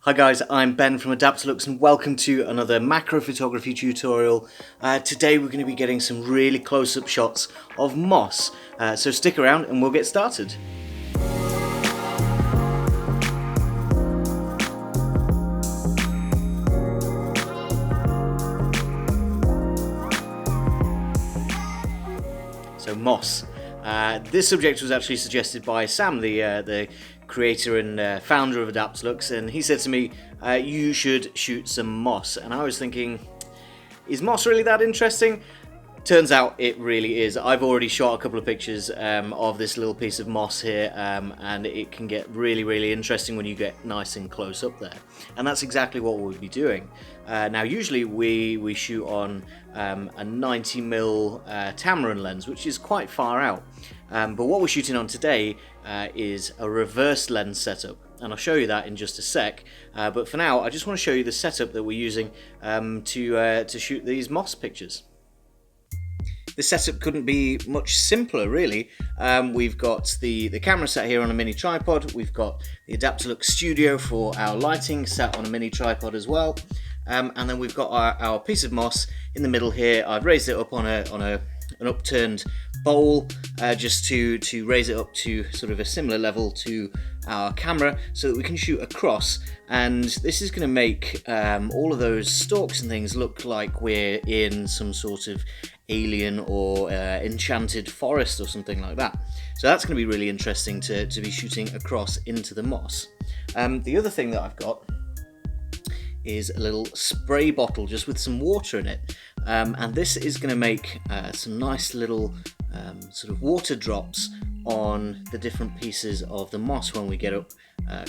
Hi guys, I'm Ben from Adaptalux and welcome to another macro photography tutorial. Today we're going to be getting some really close-up shots of moss, so stick around and we'll get started. So moss. This subject was actually suggested by Sam, the creator and founder of Adaptalux, and he said to me, you should shoot some moss. And I was thinking, is moss really that interesting? Turns out it really is. I've already shot a couple of pictures of this little piece of moss here, and it can get really interesting when you get nice and close up there. And that's exactly what we'll be doing. Now usually we shoot on a 90mm Tamron lens, which is quite far out. But what we're shooting on today is a reverse lens setup, and I'll show you that in just a sec. But for now, I just want to show you the setup that we're using to shoot these moss pictures. The setup couldn't be much simpler, really. We've got the camera sat here on a mini tripod. We've got the Adaptalux Studio for our lighting sat on a mini tripod as well. And then we've got our piece of moss in the middle here. I've raised it up on an upturned bowl just to raise it up to sort of a similar level to our camera so that we can shoot across. And this is going to make all of those stalks and things look like we're in some sort of alien or enchanted forest or something like that. So that's going to be really interesting to be shooting across into the moss. The other thing that I've got is a little spray bottle just with some water in it, and this is going to make some nice little sort of water drops on the different pieces of the moss when we get up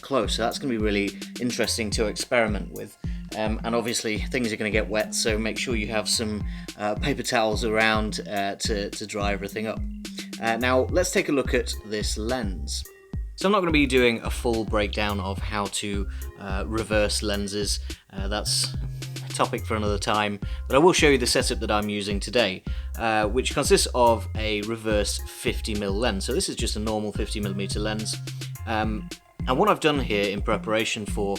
close. So that's going to be really interesting to experiment with. And obviously things are going to get wet, so make sure you have some paper towels around to dry everything up. Now let's take a look at this lens. So I'm not going to be doing a full breakdown of how to reverse lenses. That's a topic for another time, but I will show you the setup that I'm using today, which consists of a reverse 50mm lens. So this is just a normal 50mm lens. And what I've done here in preparation for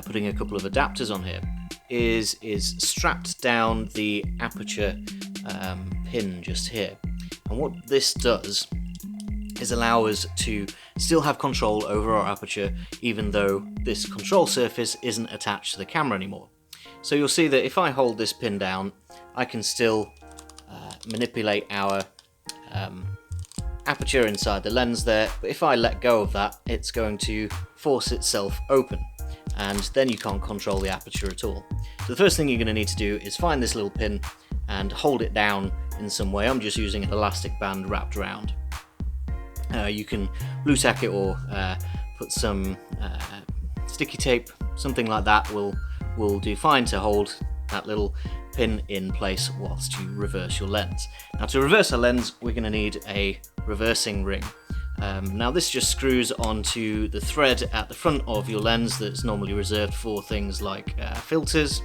putting a couple of adapters on here is strapped down the aperture pin just here. And what this does is allow us to still have control over our aperture even though this control surface isn't attached to the camera anymore. So you'll see that if I hold this pin down, I can still manipulate our aperture inside the lens there, but if I let go of that, it's going to force itself open, and then you can't control the aperture at all. So the first thing you're going to need to do is find this little pin and hold it down in some way. I'm just using an elastic band wrapped around. You can blue tack it or put some sticky tape, something like that will do fine to hold that little pin in place whilst you reverse your lens. Now to reverse a lens, we're going to need a reversing ring. Now this just screws onto the thread at the front of your lens that's normally reserved for things like filters,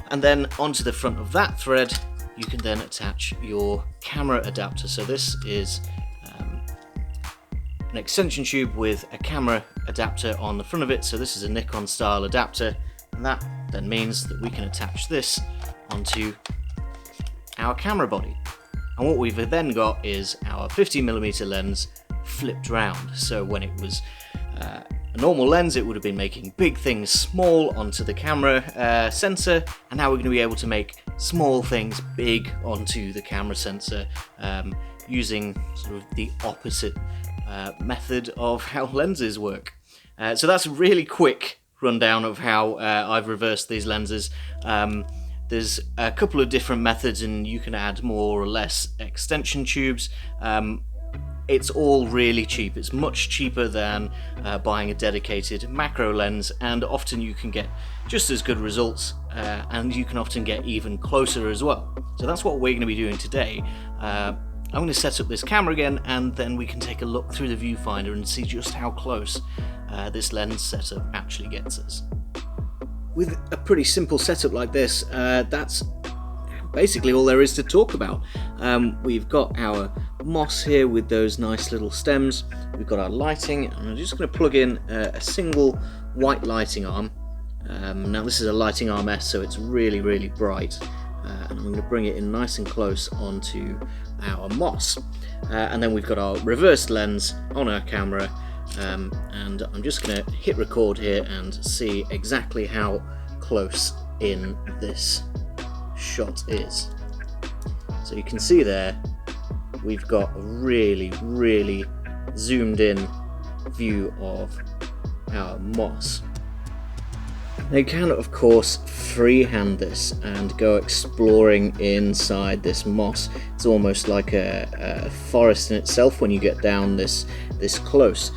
and then onto the front of that thread you can then attach your camera adapter. So this is an extension tube with a camera adapter on the front of it. So this is a Nikon style adapter, and that then means that we can attach this onto our camera body. And what we've then got is our 50mm lens flipped round. So when it was a normal lens, it would have been making big things small onto the camera sensor, and now we're going to be able to make small things big onto the camera sensor using sort of the opposite method of how lenses work. So that's a really quick rundown of how I've reversed these lenses. There's a couple of different methods, and you can add more or less extension tubes. It's all really cheap. It's much cheaper than buying a dedicated macro lens, and often you can get just as good results, and you can often get even closer as well. So that's what we're going to be doing today. I'm going to set up this camera again, and then we can take a look through the viewfinder and see just how close this lens setup actually gets us. With a pretty simple setup like this, that's basically all there is to talk about. We've got our moss here with those nice little stems, we've got our lighting, and I'm just going to plug in a single white lighting arm. Now this is a lighting arm S, so it's really, really bright. And I'm going to bring it in nice and close onto our moss. And then we've got our reversed lens on our camera. And I'm just going to hit record here and see exactly how close in this shot is. So you can see there, we've got a really, really zoomed in view of our moss. Now you can of course freehand this and go exploring inside this moss. It's almost like a forest in itself when you get down this close.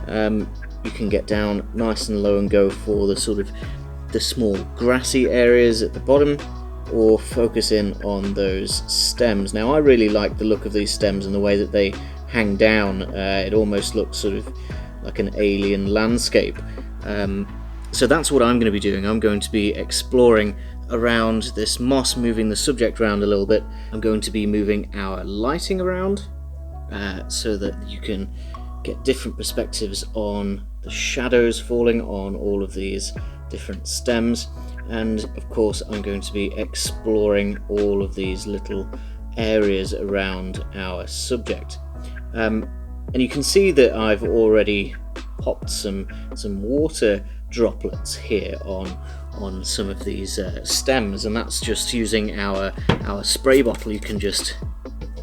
You can get down nice and low and go for the sort of the small grassy areas at the bottom, or focus in on those stems. Now I really like the look of these stems and the way that they hang down. It almost looks sort of like an alien landscape. So that's what I'm going to be doing. I'm going to be exploring around this moss, moving the subject around a little bit. I'm going to be moving our lighting around so that you can get different perspectives on the shadows falling on all of these different stems. And of course I'm going to be exploring all of these little areas around our subject. And you can see that I've already popped some water droplets here on some of these stems, and that's just using our spray bottle. You can just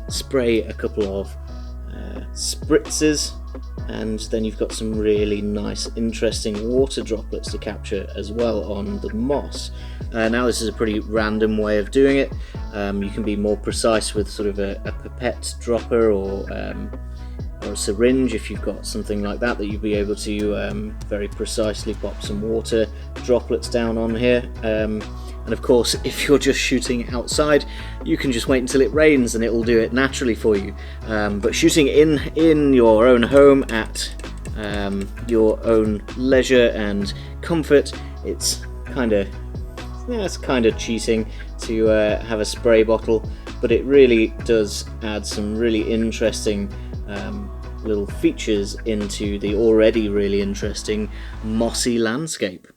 spray a couple of spritzes, and then you've got some really nice interesting water droplets to capture as well on the moss. Now this is a pretty random way of doing it. You can be more precise with sort of a pipette dropper or a syringe. If you've got something like that you'd be able to very precisely pop some water droplets down on here. And of course if you're just shooting outside, you can just wait until it rains and it will do it naturally for you. But shooting in your own home at your own leisure and comfort, it's kind of cheating to have a spray bottle, but it really does add some really interesting little features into the already really interesting mossy landscape.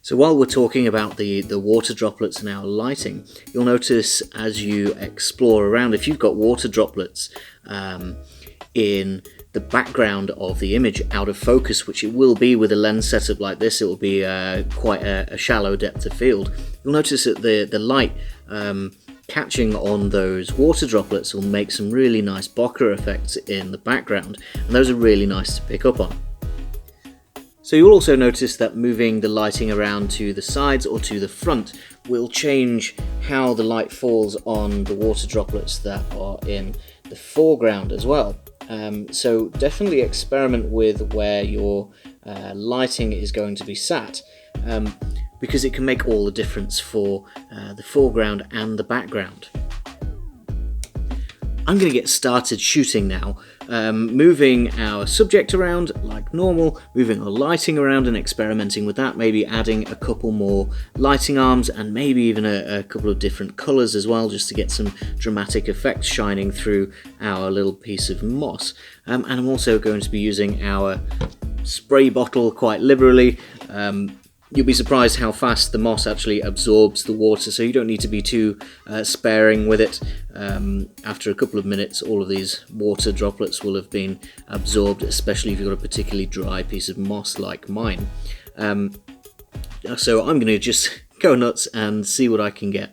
So while we're talking about the water droplets and our lighting, you'll notice as you explore around, if you've got water droplets in the background of the image out of focus, which it will be with a lens setup like this, it will be quite a shallow depth of field, you'll notice that the light catching on those water droplets will make some really nice bokeh effects in the background, and those are really nice to pick up on. So you'll also notice that moving the lighting around to the sides or to the front will change how the light falls on the water droplets that are in the foreground as well. So definitely experiment with where your lighting is going to be sat, because it can make all the difference for the foreground and the background. I'm going to get started shooting now, moving our subject around like normal, moving our lighting around and experimenting with that, maybe adding a couple more lighting arms and maybe even a couple of different colours as well, just to get some dramatic effects shining through our little piece of moss. And I'm also going to be using our spray bottle quite liberally. You'll be surprised how fast the moss actually absorbs the water, so you don't need to be too sparing with it. After a couple of minutes, all of these water droplets will have been absorbed, especially if you've got a particularly dry piece of moss like mine. So I'm going to just go nuts and see what I can get.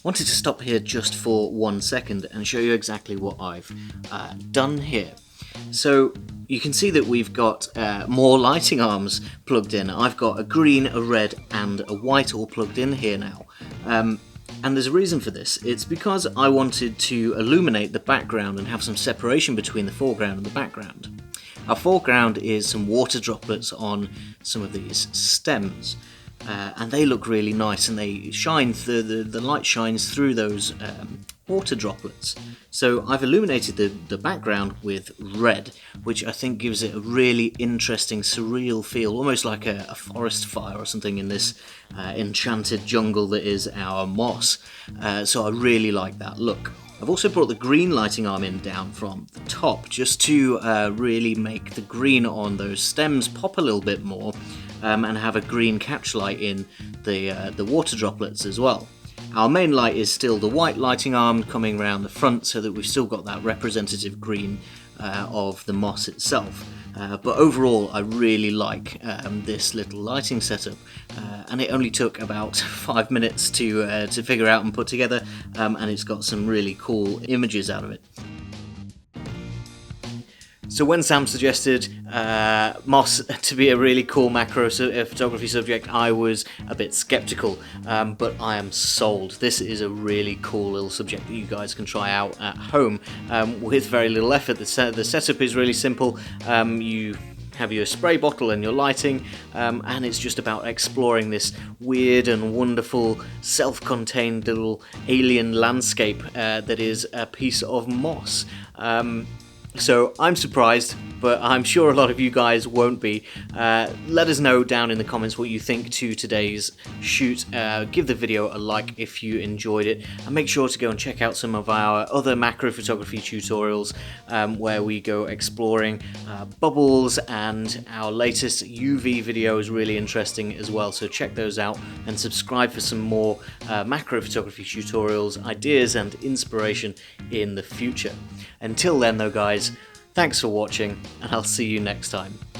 Wanted to stop here just for 1 second and show you exactly what I've done here. So you can see that we've got more lighting arms plugged in. I've got a green, a red and a white all plugged in here now. And there's a reason for this. It's because I wanted to illuminate the background and have some separation between the foreground and the background. Our foreground is some water droplets on some of these stems. And they look really nice, and they shine. The light shines through those water droplets. So I've illuminated the background with red, which I think gives it a really interesting, surreal feel, almost like a forest fire or something in this enchanted jungle that is our moss. So I really like that look. I've also brought the green lighting arm in down from the top, just to really make the green on those stems pop a little bit more, and have a green catch light in the water droplets as well. Our main light is still the white lighting arm coming around the front, so that we've still got that representative green of the moss itself. But overall, I really like this little lighting setup, and it only took about 5 minutes to figure out and put together, and it's got some really cool images out of it. So when Sam suggested moss to be a really cool macro photography subject, I was a bit skeptical, but I am sold. This is a really cool little subject that you guys can try out at home with very little effort. The setup is really simple. You have your spray bottle and your lighting, and it's just about exploring this weird and wonderful self-contained little alien landscape that is a piece of moss. So I'm surprised, but I'm sure a lot of you guys won't be. Let us know down in the comments what you think to today's shoot. Give the video a like if you enjoyed it, and make sure to go and check out some of our other macro photography tutorials where we go exploring bubbles, and our latest UV video is really interesting as well, so check those out and subscribe for some more macro photography tutorials, ideas and inspiration in the future. Until then though guys, thanks for watching, and I'll see you next time.